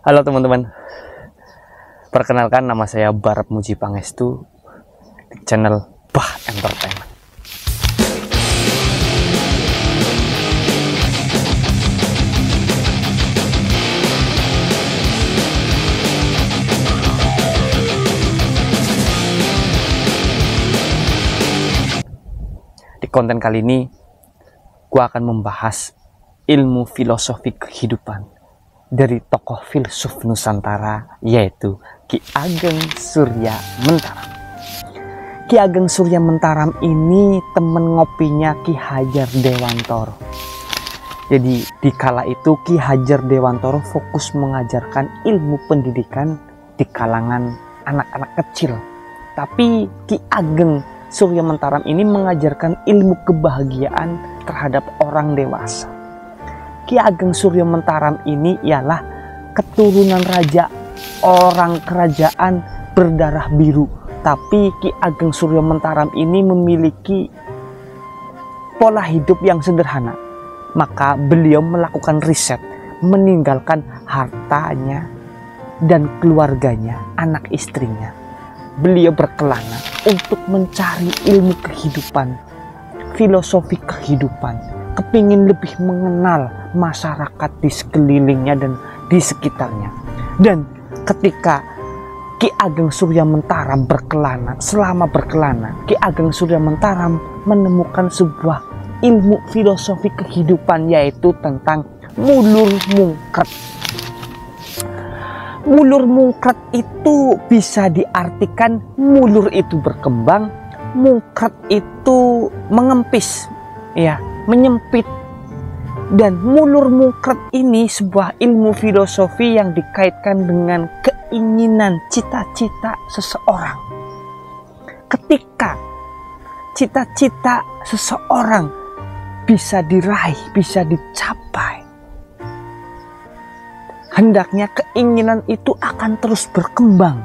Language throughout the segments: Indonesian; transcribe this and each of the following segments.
Halo teman-teman, perkenalkan nama saya Barep Muji Pangestu di channel Bah Entertainment. Di konten kali ini, gua akan membahas ilmu filosofi kehidupan dari tokoh filsuf Nusantara, yaitu Ki Ageng Surya Mentaram. Ki Ageng Surya Mentaram ini temen ngopinya Ki Hajar Dewantoro. Jadi di kala itu Ki Hajar Dewantoro fokus mengajarkan ilmu pendidikan di kalangan anak-anak kecil. Tapi Ki Ageng Surya Mentaram ini mengajarkan ilmu kebahagiaan terhadap orang dewasa. Ki Ageng Surya Mentaram ini ialah keturunan raja orang kerajaan berdarah biru. Tapi Ki Ageng Surya Mentaram ini memiliki pola hidup yang sederhana. Maka beliau melakukan riset, meninggalkan hartanya dan keluarganya, anak istrinya. Beliau berkelana untuk mencari ilmu kehidupan, filosofi kehidupan, kepingin lebih mengenal masyarakat di sekelilingnya dan di sekitarnya. Dan ketika Ki Ageng Surya Mentaram berkelana, selama berkelana, Ki Ageng Surya Mentaram menemukan sebuah ilmu filosofi kehidupan, yaitu tentang mulur mungkret. Mulur mungkret itu bisa diartikan mulur itu berkembang, mungkret itu mengempis, ya, menyempit. Dan mulur mungkret ini sebuah ilmu filosofi yang dikaitkan dengan keinginan cita-cita seseorang. Ketika cita-cita seseorang bisa diraih, bisa dicapai, hendaknya keinginan itu akan terus berkembang.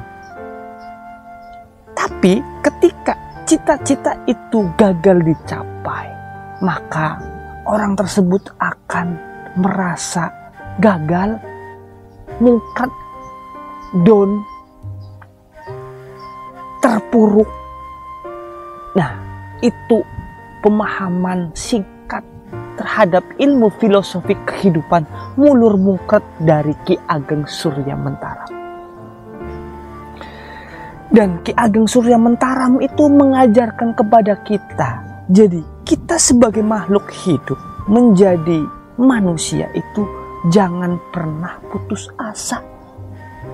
Tapi ketika cita-cita itu gagal dicapai, maka orang tersebut akan merasa gagal, mungkret, down, terpuruk. Nah, itu pemahaman singkat terhadap ilmu filosofi kehidupan mulur mungkret dari Ki Ageng Surya Mentaram. Dan Ki Ageng Surya Mentaram itu mengajarkan kepada kita, jadi kita sebagai makhluk hidup menjadi manusia itu jangan pernah putus asa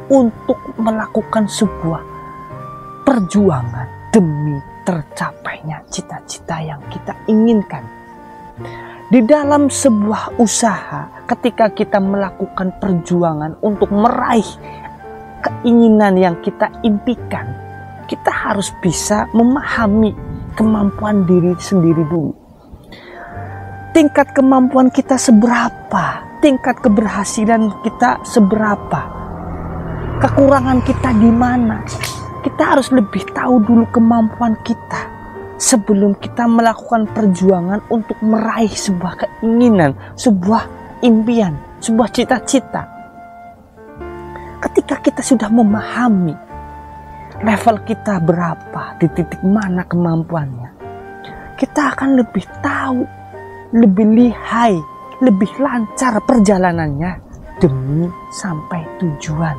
untuk melakukan sebuah perjuangan demi tercapainya cita-cita yang kita inginkan. Di dalam sebuah usaha, ketika kita melakukan perjuangan untuk meraih keinginan yang kita impikan, kita harus bisa memahami kemampuan diri sendiri dulu. Tingkat kemampuan kita seberapa, tingkat keberhasilan kita seberapa, kekurangan kita di mana. Kita harus lebih tahu dulu kemampuan kita sebelum kita melakukan perjuangan untuk meraih sebuah keinginan, sebuah impian, sebuah cita-cita. Ketika kita sudah memahami level kita berapa, di titik mana kemampuannya, kita akan lebih tahu, lebih lihai, lebih lancar perjalanannya demi sampai tujuan,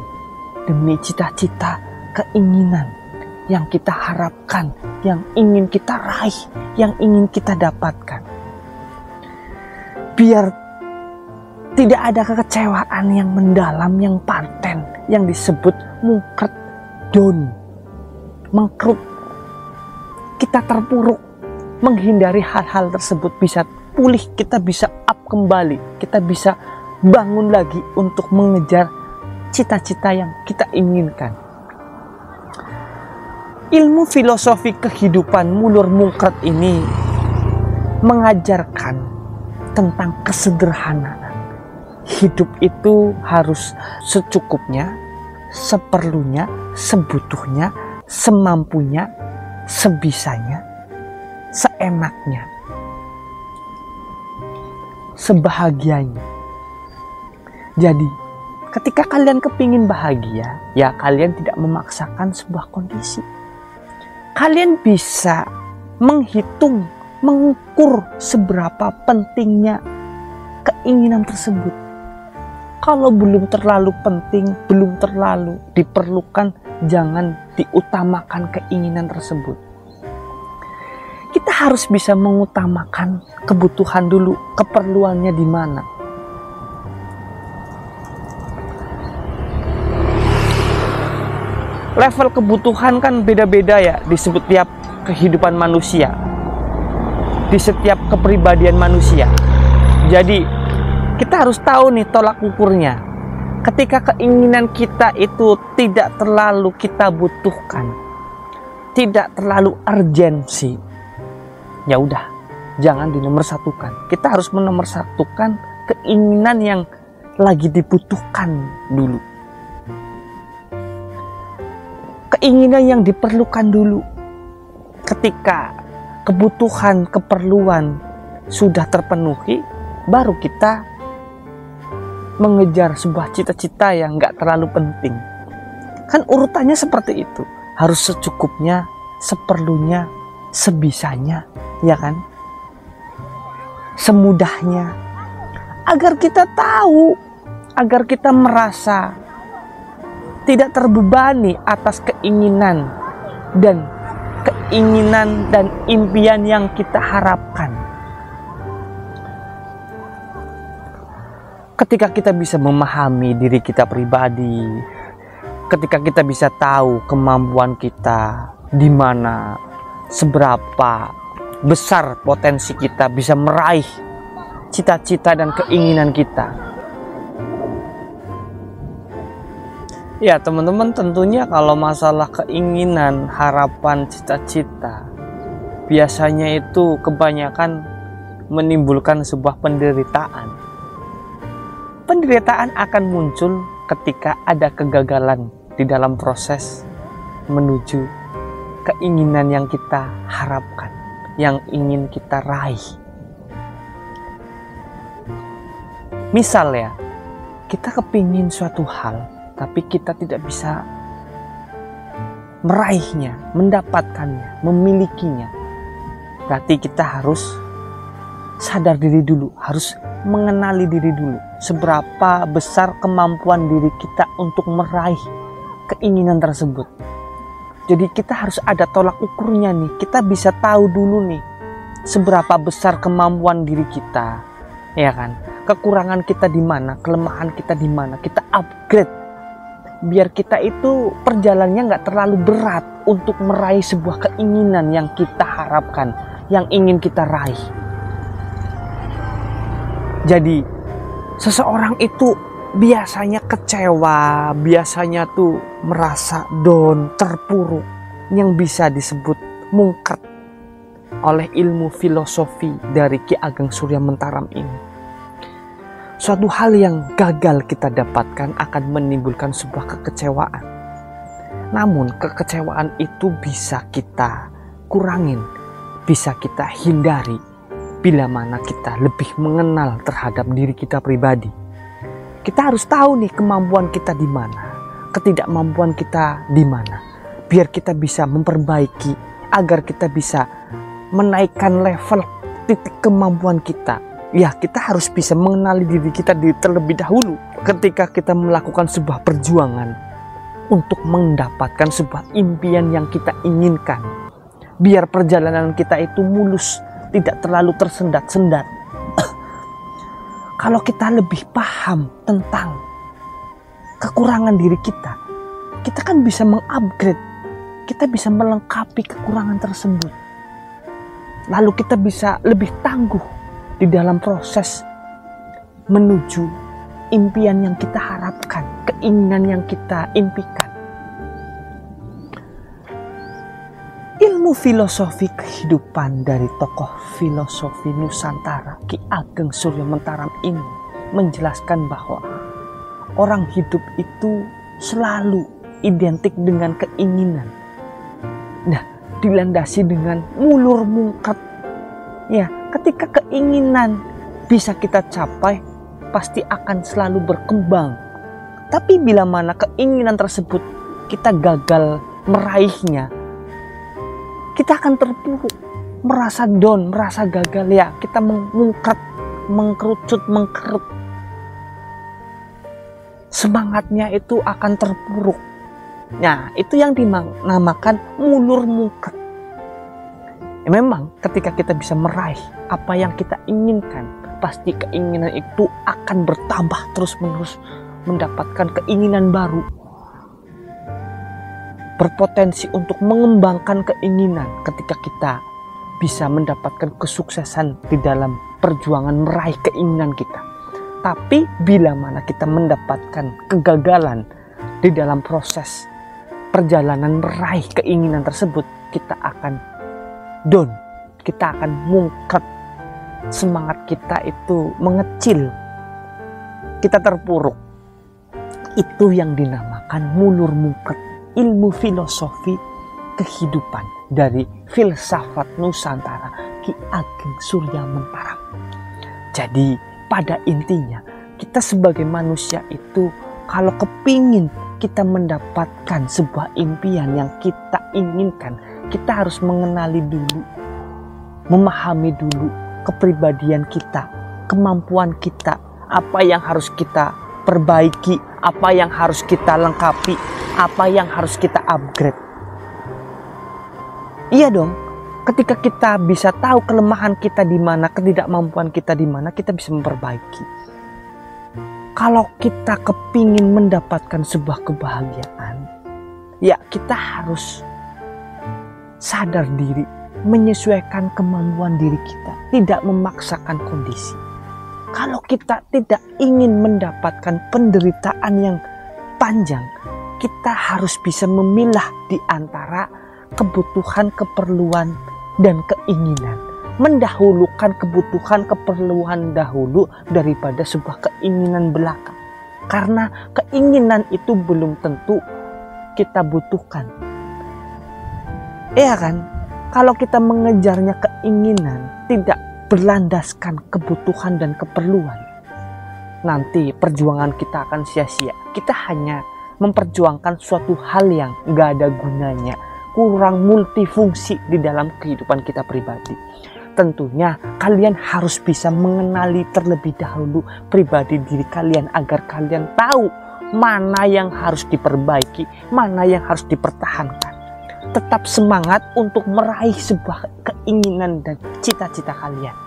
demi cita-cita, keinginan yang kita harapkan, yang ingin kita raih, yang ingin kita dapatkan. Biar tidak ada kekecewaan yang mendalam, yang paten, yang disebut mungkret, down, mengkerut, kita terpuruk, menghindari hal-hal tersebut, bisa pulih, kita bisa up kembali, kita bisa bangun lagi untuk mengejar cita-cita yang kita inginkan. Ilmu filosofi kehidupan mulur mungkret ini mengajarkan tentang kesederhanaan. Hidup itu harus secukupnya, seperlunya, sebutuhnya, semampunya, sebisanya, seenaknya, sebahagianya. Jadi Ketika kalian kepingin bahagia, ya kalian tidak memaksakan sebuah kondisi. Kalian bisa menghitung, mengukur seberapa pentingnya keinginan tersebut. Kalau belum terlalu penting, belum terlalu diperlukan, jangan diutamakan keinginan tersebut. Kita harus bisa mengutamakan kebutuhan dulu, keperluannya di mana. Level kebutuhan kan beda-beda ya di setiap kehidupan manusia, di setiap kepribadian manusia. Jadi kita harus tahu nih tolak ukurnya. Ketika keinginan kita itu tidak terlalu kita butuhkan, tidak terlalu urgensi, ya udah, jangan dinomorsatukan. Kita harus menomorsatukan keinginan yang lagi dibutuhkan dulu, keinginan yang diperlukan dulu. Ketika kebutuhan, keperluan sudah terpenuhi, baru kita mengejar sebuah cita-cita yang gak terlalu penting. Kan urutannya seperti itu. Harus secukupnya, seperlunya, sebisanya, ya kan? Semudahnya. Agar kita tahu, agar kita merasa tidak terbebani atas keinginan dan impian yang kita harapkan. Ketika kita bisa memahami diri kita pribadi, ketika kita bisa tahu kemampuan kita di mana, seberapa besar potensi kita bisa meraih cita-cita dan keinginan kita. Ya teman-teman, tentunya kalau masalah keinginan, harapan, cita-cita, biasanya itu kebanyakan menimbulkan sebuah penderitaan. Penderitaan akan muncul ketika ada kegagalan di dalam proses menuju keinginan yang kita harapkan, yang ingin kita raih. Misal ya, kita kepingin suatu hal, tapi kita tidak bisa meraihnya, mendapatkannya, memilikinya. Berarti kita harus sadar diri dulu, harus mengenali diri dulu. Seberapa besar kemampuan diri kita untuk meraih keinginan tersebut. Jadi kita harus ada tolak ukurnya nih. Kita bisa tahu dulu nih seberapa besar kemampuan diri kita, ya kan? Kekurangan kita di mana, kelemahan kita di mana. Kita upgrade biar kita itu perjalanannya nggak terlalu berat untuk meraih sebuah keinginan yang kita harapkan, yang ingin kita raih. Jadi seseorang itu biasanya kecewa, biasanya tuh merasa down, terpuruk, yang bisa disebut mungkat oleh ilmu filosofi dari Ki Ageng Surya Mentaram ini. Suatu hal yang gagal kita dapatkan akan menimbulkan sebuah kekecewaan. Namun kekecewaan itu bisa kita kurangin, bisa kita hindari bila mana kita lebih mengenal terhadap diri kita pribadi. Kita harus tahu nih kemampuan kita di mana, ketidakmampuan kita di mana, biar kita bisa memperbaiki, agar kita bisa menaikkan level titik kemampuan kita. Ya, kita harus bisa mengenali diri kita terlebih dahulu ketika kita melakukan sebuah perjuangan untuk mendapatkan sebuah impian yang kita inginkan. Biar perjalanan kita itu mulus, tidak terlalu tersendat-sendat. Kalau kita lebih paham tentang kekurangan diri kita, kita kan bisa mengupgrade, kita bisa melengkapi kekurangan tersebut. Lalu kita bisa lebih tangguh di dalam proses menuju impian yang kita harapkan, keinginan yang kita impikan. Ilmu filosofi kehidupan dari tokoh filosofi Nusantara Ki Ageng Surya Mentaram ini menjelaskan bahwa orang hidup itu selalu identik dengan keinginan. Nah, dilandasi dengan mulur mungkat. Ya, ketika keinginan bisa kita capai, pasti akan selalu berkembang Tapi bila mana keinginan tersebut kita gagal meraihnya, kita akan terpuruk, merasa down, merasa gagal ya. Kita mengkerucut, mengkerut. Semangatnya itu akan terpuruk. Nah, itu yang dinamakan mulur mungkret. Ya, memang ketika kita bisa meraih apa yang kita inginkan, pasti keinginan itu akan bertambah terus-menerus, mendapatkan keinginan baru, berpotensi untuk mengembangkan keinginan ketika kita bisa mendapatkan kesuksesan di dalam perjuangan meraih keinginan kita. Tapi bila mana kita mendapatkan kegagalan di dalam proses perjalanan meraih keinginan tersebut, kita akan down, kita akan mungkret, semangat kita itu mengecil, kita terpuruk. Itu yang dinamakan mulur mungkret, ilmu filosofi kehidupan dari filsafat Nusantara Ki Ageng Surya Mentaram. Jadi pada intinya kita sebagai manusia itu kalau kepingin kita mendapatkan sebuah impian yang kita inginkan, kita harus mengenali dulu, memahami dulu kepribadian kita, kemampuan kita, apa yang harus kita perbaiki, apa yang harus kita lengkapi, apa yang harus kita upgrade. Iya dong, ketika kita bisa tahu kelemahan kita di mana, ketidakmampuan kita di mana, kita bisa memperbaiki. Kalau kita kepingin mendapatkan sebuah kebahagiaan, ya kita harus sadar diri, menyesuaikan kemampuan diri kita, tidak memaksakan kondisi. Kalau kita tidak ingin mendapatkan penderitaan yang panjang, kita harus bisa memilah di antara kebutuhan, keperluan, dan keinginan. Mendahulukan kebutuhan, keperluan dahulu daripada sebuah keinginan belaka. Karena keinginan itu belum tentu kita butuhkan. Iya kan? Kalau kita mengejarnya keinginan, tidak berlandaskan kebutuhan dan keperluan, nanti perjuangan kita akan sia-sia. Kita hanya memperjuangkan suatu hal yang gak ada gunanya, kurang multifungsi di dalam kehidupan kita pribadi. Tentunya kalian harus bisa mengenali terlebih dahulu pribadi diri kalian agar kalian tahu mana yang harus diperbaiki, mana yang harus dipertahankan. Tetap semangat untuk meraih sebuah keinginan dan cita-cita kalian.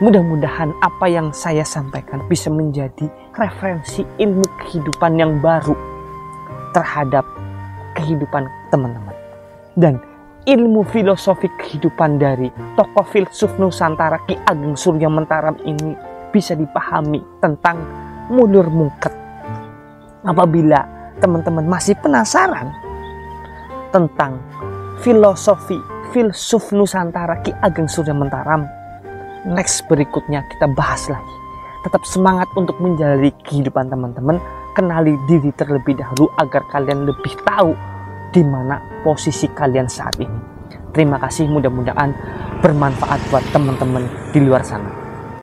Mudah-mudahan apa yang saya sampaikan bisa menjadi referensi ilmu kehidupan yang baru terhadap kehidupan teman-teman. Dan ilmu filosofi kehidupan dari tokoh filsuf Nusantara Ki Ageng Surya Mentaram ini bisa dipahami tentang mulur mungkret. Apabila teman-teman masih penasaran tentang filosofi filsuf Nusantara Ki Ageng Surya Mentaram, next berikutnya kita bahas lagi. Tetap semangat untuk menjalani kehidupan teman-teman. Kenali diri terlebih dahulu agar kalian lebih tahu di mana posisi kalian saat ini. Terima kasih, mudah-mudahan bermanfaat buat teman-teman di luar sana.